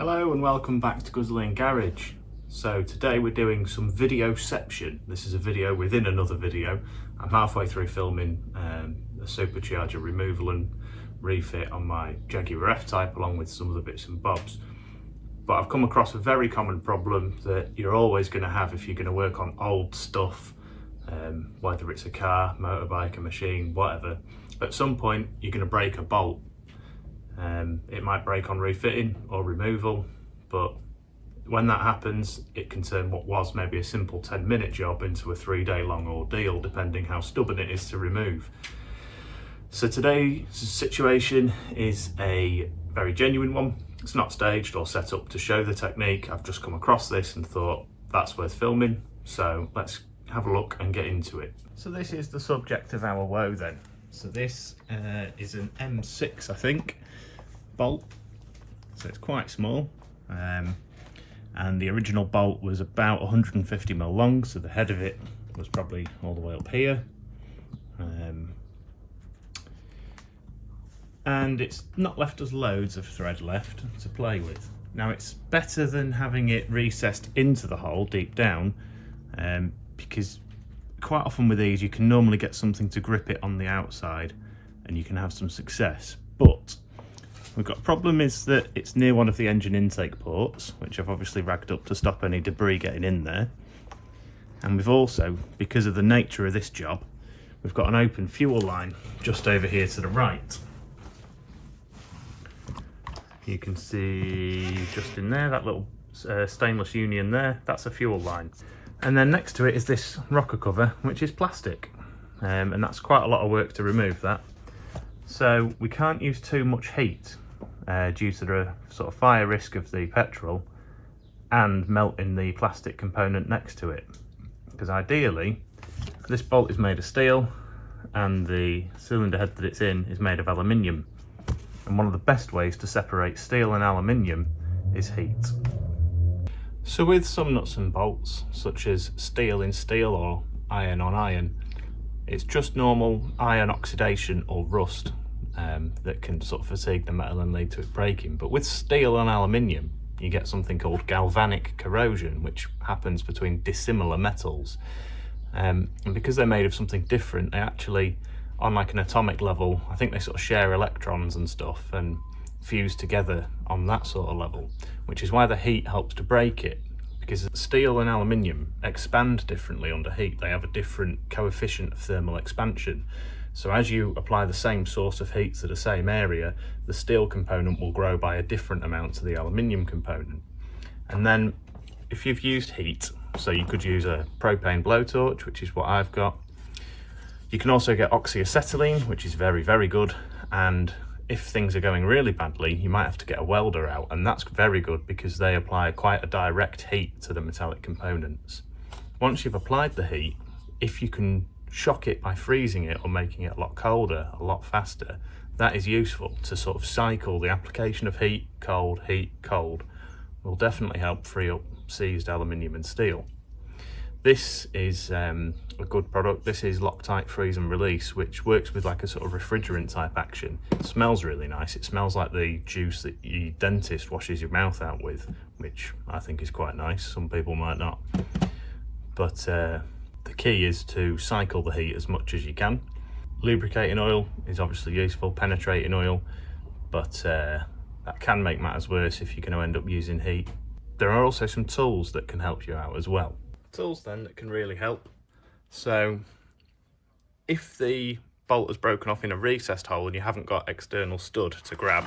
Hello and welcome back to Guzzling Garage. So today we're doing some videoception. This is a video within another video. I'm halfway through filming a supercharger removal and refit on my Jaguar F-Type along with some other bits and bobs. But I've come across a very common problem that you're always going to have if you're going to work on old stuff, whether it's a car, motorbike, a machine, whatever. At some point you're going to break a bolt. It might break on refitting or removal, but when that happens, it can turn what was maybe a simple 10-minute job into a 3-day long ordeal, depending how stubborn it is to remove. So today's situation is a very genuine one. It's not staged or set up to show the technique. I've just come across this and thought that's worth filming. So let's have a look and get into it. So this is the subject of our woe then. So this is an M6, I think, bolt. So it's quite small. And the original bolt was about 150mm long, so the head of it was probably all the way up here. And it's not left us loads of thread left to play with. Now it's better than having it recessed into the hole deep down, because quite often with these you can normally get something to grip it on the outside and you can have some success. But we've got a problem is that it's near one of the engine intake ports, which I've obviously ragged up to stop any debris getting in there. And we've also, because of the nature of this job, we've got an open fuel line just over here to the right. You can see just in there, that little stainless union there, that's a fuel line. And then next to it is this rocker cover, which is plastic. And that's quite a lot of work to remove that. So we can't use too much heat due to the sort of fire risk of the petrol and melting the plastic component next to it. Because ideally, this bolt is made of steel and the cylinder head that it's in is made of aluminium. And one of the best ways to separate steel and aluminium is heat. So with some nuts and bolts, such as steel in steel or iron on iron, it's just normal iron oxidation or rust that can sort of fatigue the metal and lead to it breaking. But with steel and aluminium, you get something called galvanic corrosion, which happens between dissimilar metals. And because they're made of something different, they actually, on like an atomic level, I think they sort of share electrons and stuff and fuse together on that sort of level, which is why the heat helps to break it, because steel and aluminium expand differently under heat. They have a different coefficient of thermal expansion. So as you apply the same source of heat to the same area, the steel component will grow by a different amount to the aluminium component. And then if you've used heat, so you could use a propane blowtorch, which is what I've got. You can also get oxyacetylene, which is very, very good. And if things are going really badly, you might have to get a welder out, and that's very good because they apply quite a direct heat to the metallic components. Once you've applied the heat, if you can shock it by freezing it or making it a lot colder, a lot faster, that is useful to sort of cycle the application of heat, cold, will definitely help free up seized aluminium and steel. This is a good product. This is Loctite Freeze and Release, which works with like a sort of refrigerant type action. It smells really nice. It smells like the juice that your dentist washes your mouth out with, which I think is quite nice. Some people might not. But the key is to cycle the heat as much as you can. Lubricating oil is obviously useful, penetrating oil, but that can make matters worse if you're going to end up using heat. There are also some tools that can help you out as well. Tools then that can really help. So if the bolt has broken off in a recessed hole and you haven't got external stud to grab,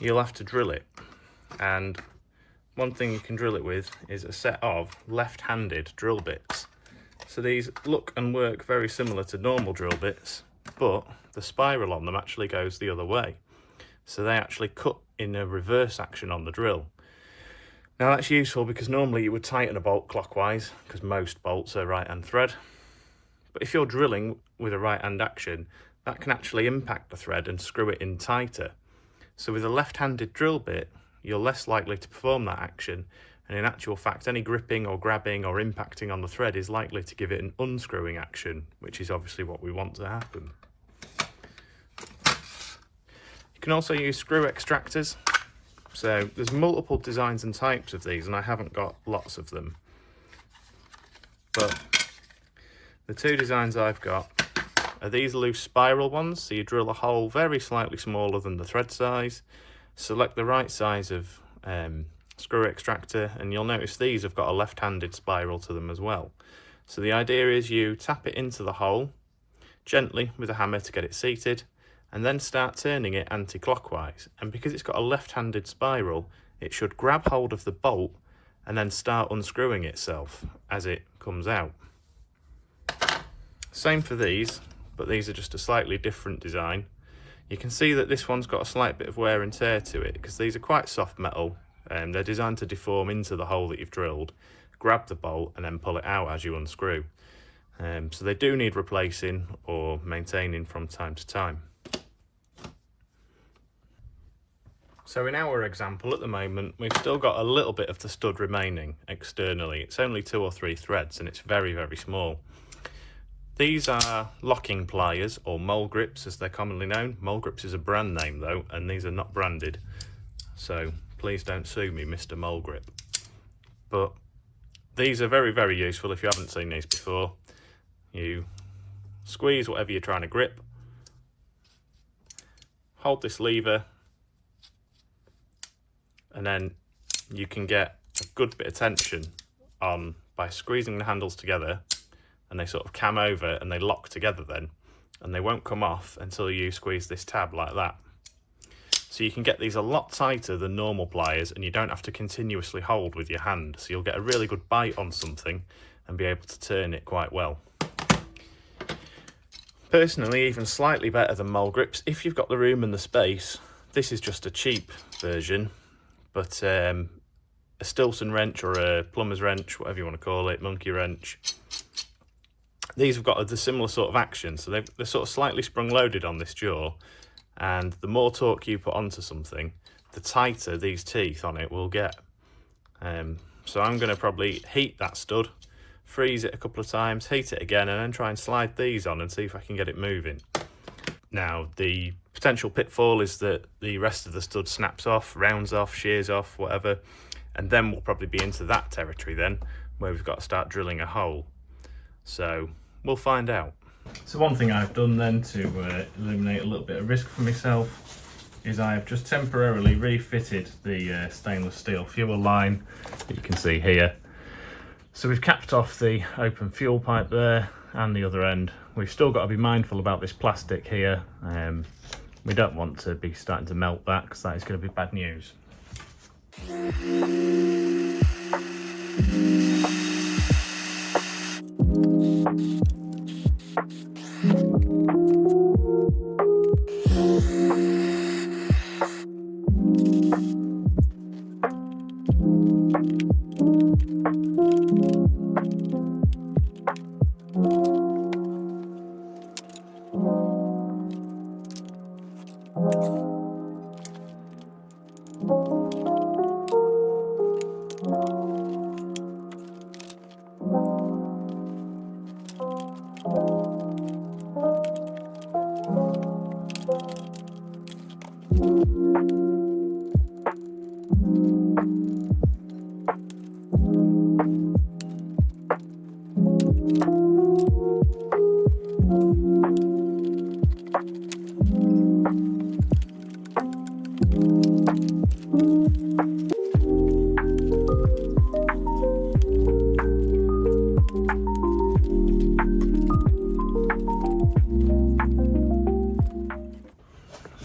you'll have to drill it. And one thing you can drill it with is a set of left-handed drill bits. So these look and work very similar to normal drill bits, but the spiral on them actually goes the other way. So they actually cut in a reverse action on the drill. Now that's useful because normally you would tighten a bolt clockwise because most bolts are right-hand thread. But if you're drilling with a right-hand action, that can actually impact the thread and screw it in tighter. So with a left-handed drill bit, you're less likely to perform that action, and in actual fact any gripping or grabbing or impacting on the thread is likely to give it an unscrewing action, which is obviously what we want to happen. You can also use screw extractors. So there's multiple designs and types of these, and I haven't got lots of them. But the two designs I've got are these loose spiral ones. So you drill a hole very slightly smaller than the thread size, select the right size of screw extractor, and you'll notice these have got a left-handed spiral to them as well. So the idea is you tap it into the hole gently with a hammer to get it seated, and then start turning it anti-clockwise. And because it's got a left-handed spiral, it should grab hold of the bolt and then start unscrewing itself as it comes out. Same for these, but these are just a slightly different design. You can see that this one's got a slight bit of wear and tear to it because these are quite soft metal, and they're designed to deform into the hole that you've drilled, grab the bolt and then pull it out as you unscrew. So they do need replacing or maintaining from time to time. So in our example at the moment, we've still got a little bit of the stud remaining externally. It's only 2 or 3 threads and it's very, very small. These are locking pliers, or mole grips as they're commonly known. Mole grips is a brand name though, and these are not branded. So please don't sue me, Mr. Mole Grip. But these are very, very useful if you haven't seen these before. You squeeze whatever you're trying to grip, hold this lever, and then you can get a good bit of tension on by squeezing the handles together, and they sort of cam over and they lock together then, and they won't come off until you squeeze this tab like that. So you can get these a lot tighter than normal pliers, and you don't have to continuously hold with your hand, so you'll get a really good bite on something and be able to turn it quite well. Personally, even slightly better than mole grips if you've got the room and the space. This is just a cheap version, but a Stilton wrench or a plumber's wrench, whatever you want to call it, monkey wrench. These have got a similar sort of action, so they're sort of slightly sprung loaded on this jaw, and the more torque you put onto something, the tighter these teeth on it will get. So I'm going to probably heat that stud, freeze it a couple of times, heat it again, and then try and slide these on and see if I can get it moving. Now, the potential pitfall is that the rest of the stud snaps off, rounds off, shears off, whatever, and then we'll probably be into that territory then, where we've got to start drilling a hole. So we'll find out. So one thing I've done then to eliminate a little bit of risk for myself is I've just temporarily refitted the stainless steel fuel line that you can see here. So we've capped off the open fuel pipe there and the other end. We've still got to be mindful about this plastic here. We don't want to be starting to melt that, because that is going to be bad news.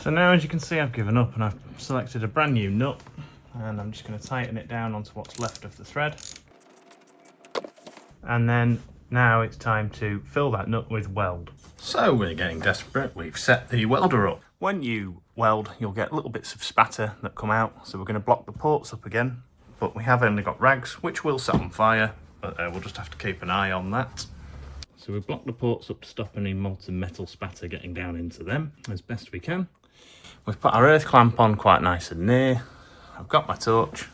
So now, as you can see, I've given up and I've selected a brand new nut, and I'm just going to tighten it down onto what's left of the thread. And then now it's time to fill that nut with weld. So we're getting desperate. We've set the welder up. When you weld, you'll get little bits of spatter that come out, so we're going to block the ports up again, but we have only got rags which will set on fire, but we'll just have to keep an eye on that. So we've blocked the ports up to stop any molten metal spatter getting down into them as best we can. We've put our earth clamp on quite nice and near. I've got my torch.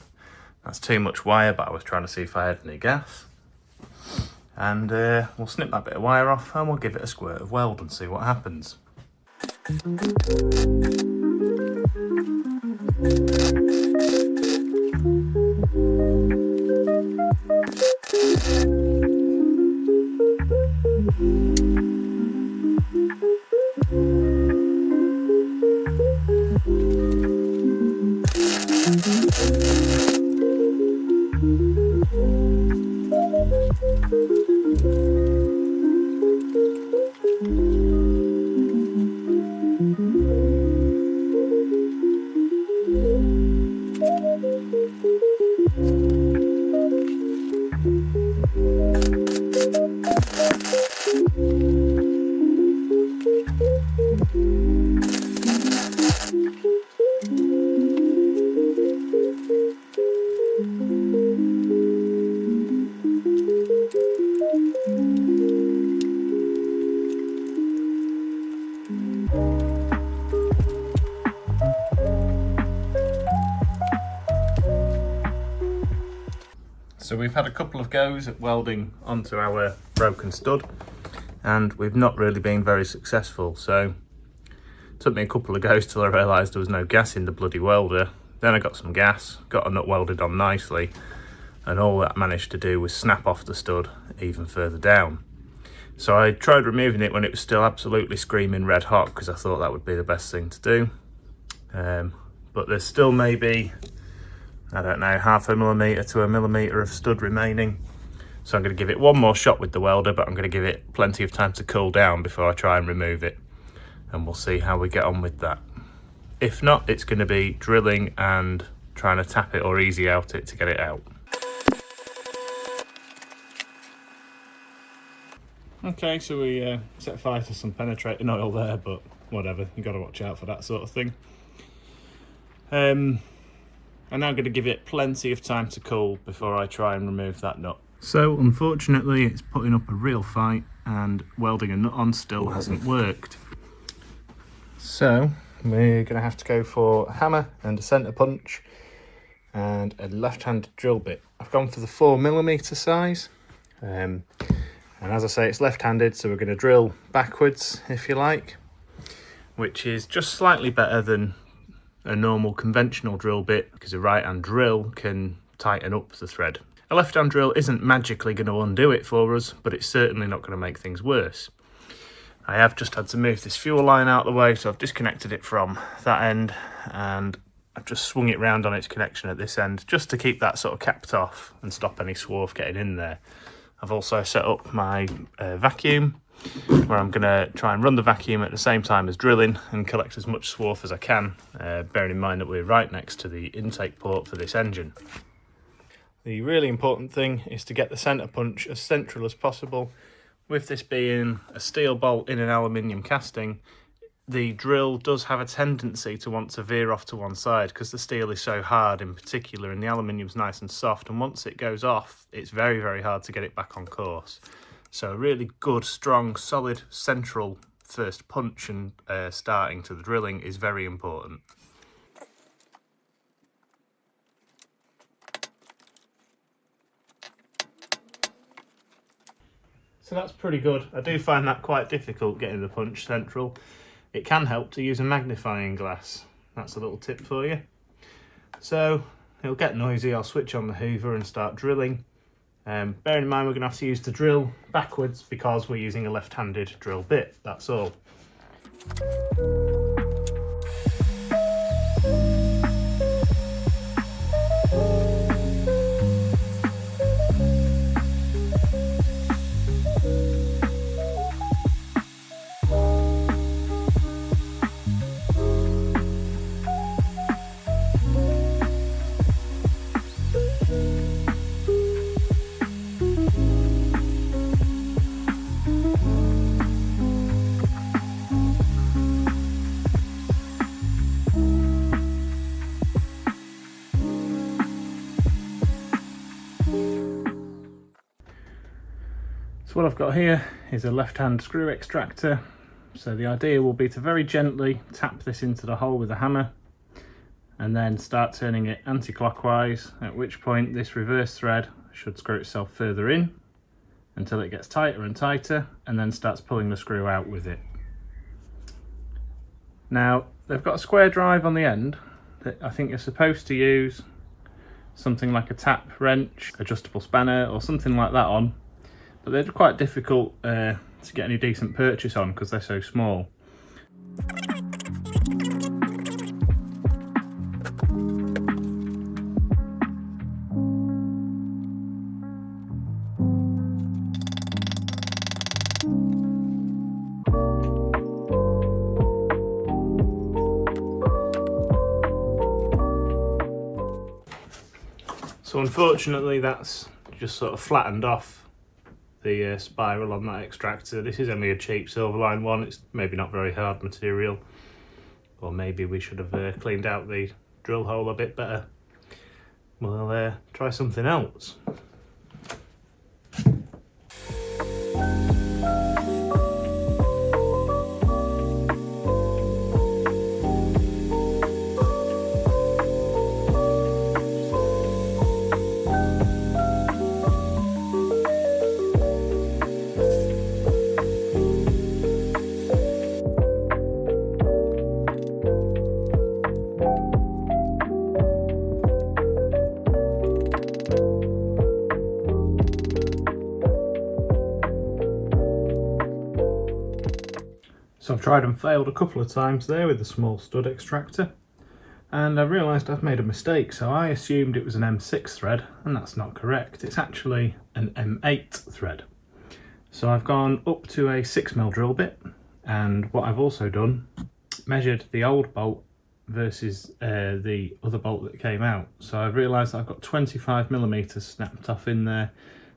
That's too much wire, but I was trying to see if I had any gas. And we'll snip that bit of wire off and we'll give it a squirt of weld and see what happens. So we've had a couple of goes at welding onto our broken stud, and we've not really been very successful. So it took me a couple of goes till I realised there was no gas in the bloody welder. Then I got some gas, got a nut welded on nicely, and all that managed to do was snap off the stud even further down. So I tried removing it when it was still absolutely screaming red hot, because I thought that would be the best thing to do. But there's still maybe, I don't know, 0.5 millimetre to 1 millimetre of stud remaining. So I'm going to give it one more shot with the welder, but I'm going to give it plenty of time to cool down before I try and remove it. And we'll see how we get on with that. If not, it's going to be drilling and trying to tap it or easy out it to get it out. Okay, so we set fire to some penetrating oil there, but whatever, you've got to watch out for that sort of thing. I'm now going to give it plenty of time to cool before I try and remove that nut. So unfortunately it's putting up a real fight, and welding a nut on still hasn't worked. So we're going to have to go for a hammer and a centre punch and a left-handed drill bit. I've gone for the 4 millimetre size, and as I say, it's left-handed, so we're going to drill backwards, if you like, which is just slightly better than a normal conventional drill bit, because a right-hand drill can tighten up the thread. A left-hand drill isn't magically going to undo it for us, but it's certainly not going to make things worse. I have just had to move this fuel line out of the way, so I've disconnected it from that end, and I've just swung it round on its connection at this end, just to keep that sort of capped off and stop any swarf getting in there. I've also set up my vacuum, where I'm going to try and run the vacuum at the same time as drilling and collect as much swarf as I can, bearing in mind that we're right next to the intake port for this engine. The really important thing is to get the centre punch as central as possible. With this being a steel bolt in an aluminium casting, the drill does have a tendency to want to veer off to one side, because the steel is so hard in particular, and the aluminium's nice and soft, and once it goes off, it's very, very hard to get it back on course. So a really good, strong, solid, central first punch and starting to the drilling is very important. So that's pretty good. I do find that quite difficult, getting the punch central. It can help to use a magnifying glass. That's a little tip for you. So it'll get noisy, I'll switch on the hoover and start drilling. Bearing in mind we're going to have to use the drill backwards because we're using a left-handed drill bit, that's all. So what I've got here is a left-hand screw extractor. So the idea will be to very gently tap this into the hole with a hammer and then start turning it anti-clockwise, at which point this reverse thread should screw itself further in until it gets tighter and tighter, and then starts pulling the screw out with it. Now they've got a square drive on the end that I think you're supposed to use something like a tap wrench, adjustable spanner or something like that on, but they're quite difficult to get any decent purchase on because they're so small. So unfortunately that's just sort of flattened off the spiral on that extractor. This is only a cheap Silverline one, it's maybe not very hard material, or maybe we should have cleaned out the drill hole a bit better. We'll try something else. So I've tried and failed a couple of times there with the small stud extractor, and I realised I've made a mistake. So I assumed it was an M6 thread, and that's not correct. It's actually an M8 thread. So I've gone up to a 6mm drill bit, and what I've also done, measured the old bolt versus the other bolt that came out. So I've realised I've got 25mm snapped off in there.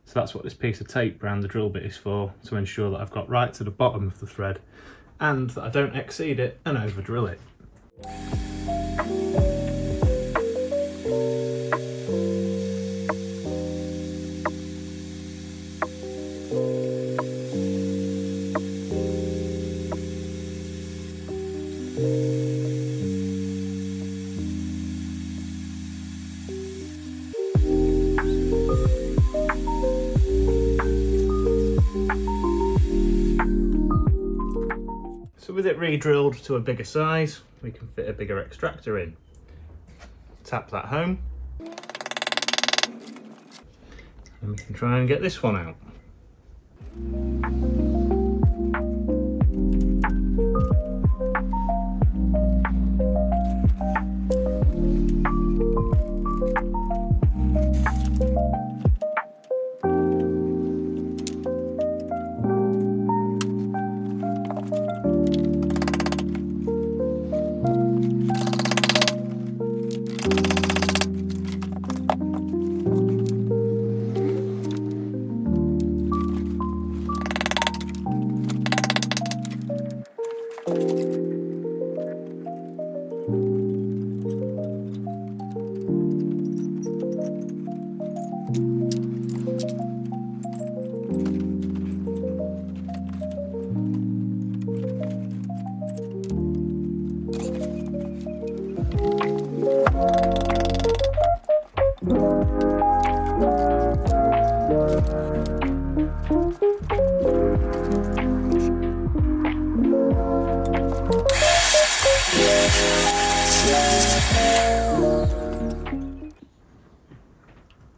So that's what this piece of tape around the drill bit is for, to ensure that I've got right to the bottom of the thread and that I don't exceed it and over drill it. So with it re-drilled to a bigger size, we can fit a bigger extractor in. Tap that home, and we can try and get this one out.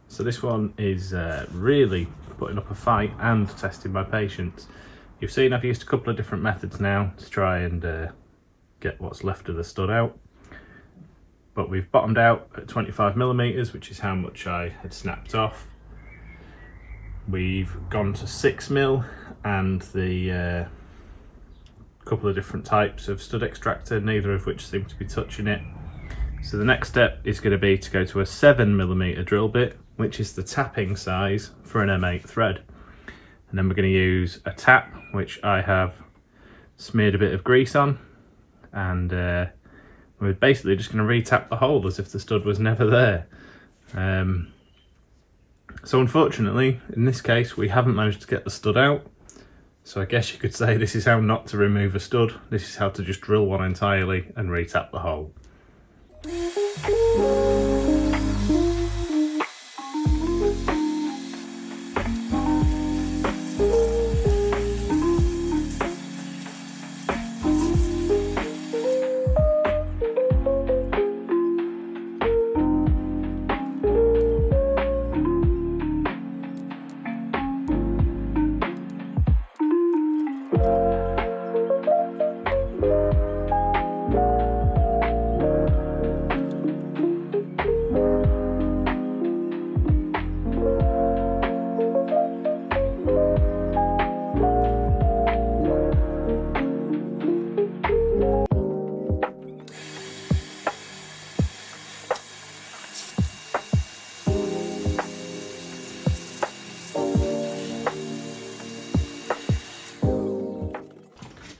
So this one is really putting up a fight and testing my patience. You've seen I've used a couple of different methods now to try and get what's left of the stud out. But we've bottomed out at 25mm, which is how much I had snapped off. We've gone to 6mm and the couple of different types of stud extractor, neither of which seem to be touching it. So the next step is going to be to go to a 7mm drill bit, which is the tapping size for an M8 thread. And then we're going to use a tap, which I have smeared a bit of grease on, and we're basically just going to retap the hole as if the stud was never there. So unfortunately, in this case, we haven't managed to get the stud out. So I guess you could say this is how not to remove a stud. This is how to just drill one entirely and retap the hole.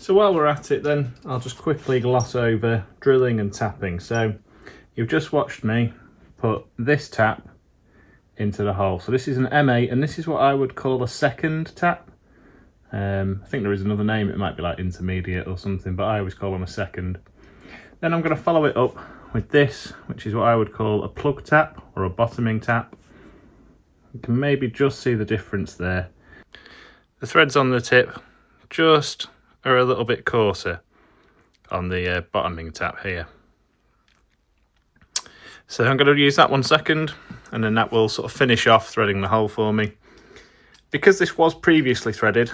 So while we're at it then, I'll just quickly gloss over drilling and tapping. So you've just watched me put this tap into the hole. So this is an M8 and this is what I would call a second tap. I think there is another name, it might be like intermediate or something, but I always call them a second. Then I'm going to follow it up with this, which is what I would call a plug tap or a bottoming tap. You can maybe just see the difference there. The threads on the tip just are a little bit coarser on the bottoming tap here. So I'm going to use that one second, and then that will sort of finish off threading the hole for me. Because this was previously threaded,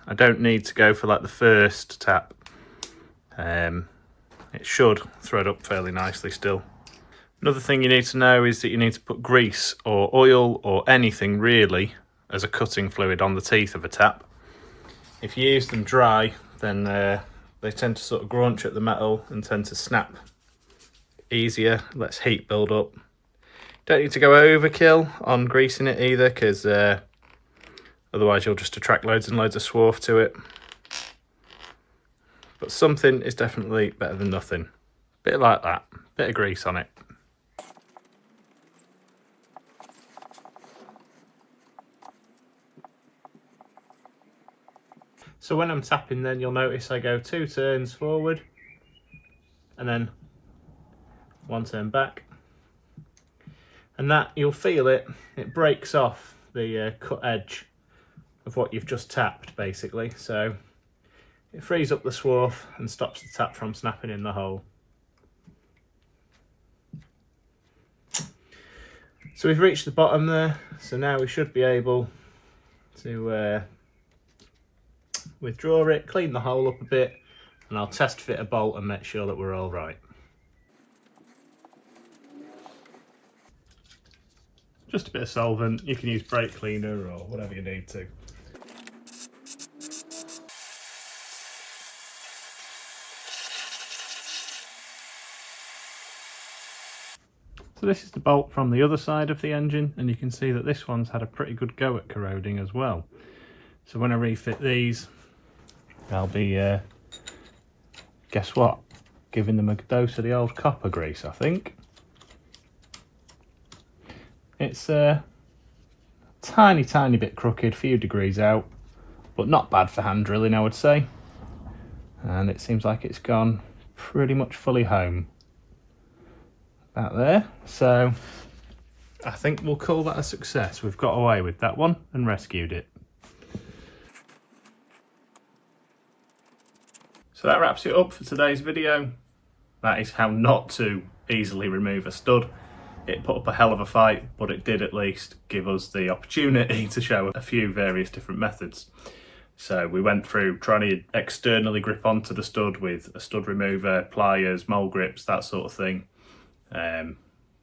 I don't need to go for like the first tap. It should thread up fairly nicely still. Another thing you need to know is that you need to put grease or oil or anything really as a cutting fluid on the teeth of a tap. If you use them dry, then they tend to sort of grunch at the metal and tend to snap easier, lets heat build up. Don't need to go overkill on greasing it either, because otherwise you'll just attract loads and loads of swarf to it. But something is definitely better than nothing. Bit like that, bit of grease on it. So when I'm tapping then, you'll notice I go 2 turns forward and then 1 turn back. And that, you'll feel it breaks off the cut edge of what you've just tapped basically. So it frees up the swarf and stops the tap from snapping in the hole. So we've reached the bottom there, so now we should be able to withdraw it, clean the hole up a bit, and I'll test fit a bolt and make sure that we're all right. Just a bit of solvent, you can use brake cleaner or whatever you need to. So this is the bolt from the other side of the engine, and you can see that this one's had a pretty good go at corroding as well. So when I refit these, I'll be, guess what, giving them a dose of the old copper grease, I think. It's a tiny bit crooked, few degrees out, but not bad for hand drilling, I would say. And it seems like it's gone pretty much fully home. About there. So I think we'll call that a success. We've got away with that one and rescued it. So that wraps it up for today's video. That is how not to easily remove a stud. It put up a hell of a fight, but it did at least give us the opportunity to show a few various different methods. So we went through trying to externally grip onto the stud with a stud remover, pliers, mole grips, that sort of thing.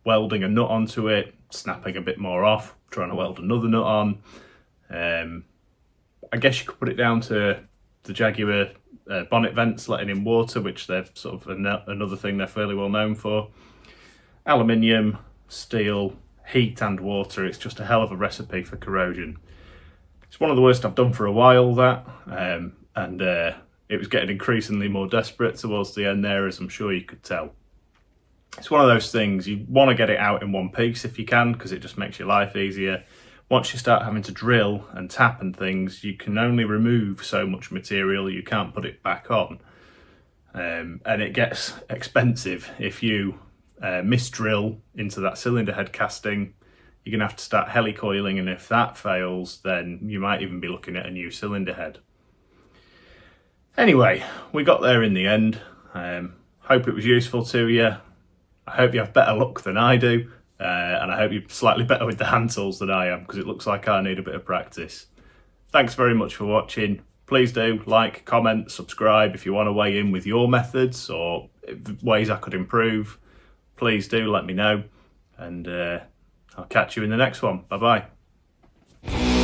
Welding a nut onto it, snapping a bit more off, trying to weld another nut on. I guess you could put it down to the Jaguar bonnet vents letting in water, which they're sort of another thing they're fairly well known for. Aluminium, steel, heat and water, it's just a hell of a recipe for corrosion. It's one of the worst I've done for a while, that, and it was getting increasingly more desperate towards the end there, as I'm sure you could tell. It's one of those things, you want to get it out in one piece if you can, because it just makes your life easier. Once you start having to drill and tap and things, you can only remove so much material, you can't put it back on. And it gets expensive. If you misdrill into that cylinder head casting, you're going to have to start helicoiling, and if that fails, then you might even be looking at a new cylinder head. Anyway, we got there in the end. Hope it was useful to you. I hope you have better luck than I do, and I hope you're slightly better with the hand tools than I am, because it looks like I need a bit of practice. Thanks very much for watching. Please do like, comment, subscribe if you want to weigh in with your methods or ways I could improve. Please do let me know, and I'll catch you in the next one. Bye bye.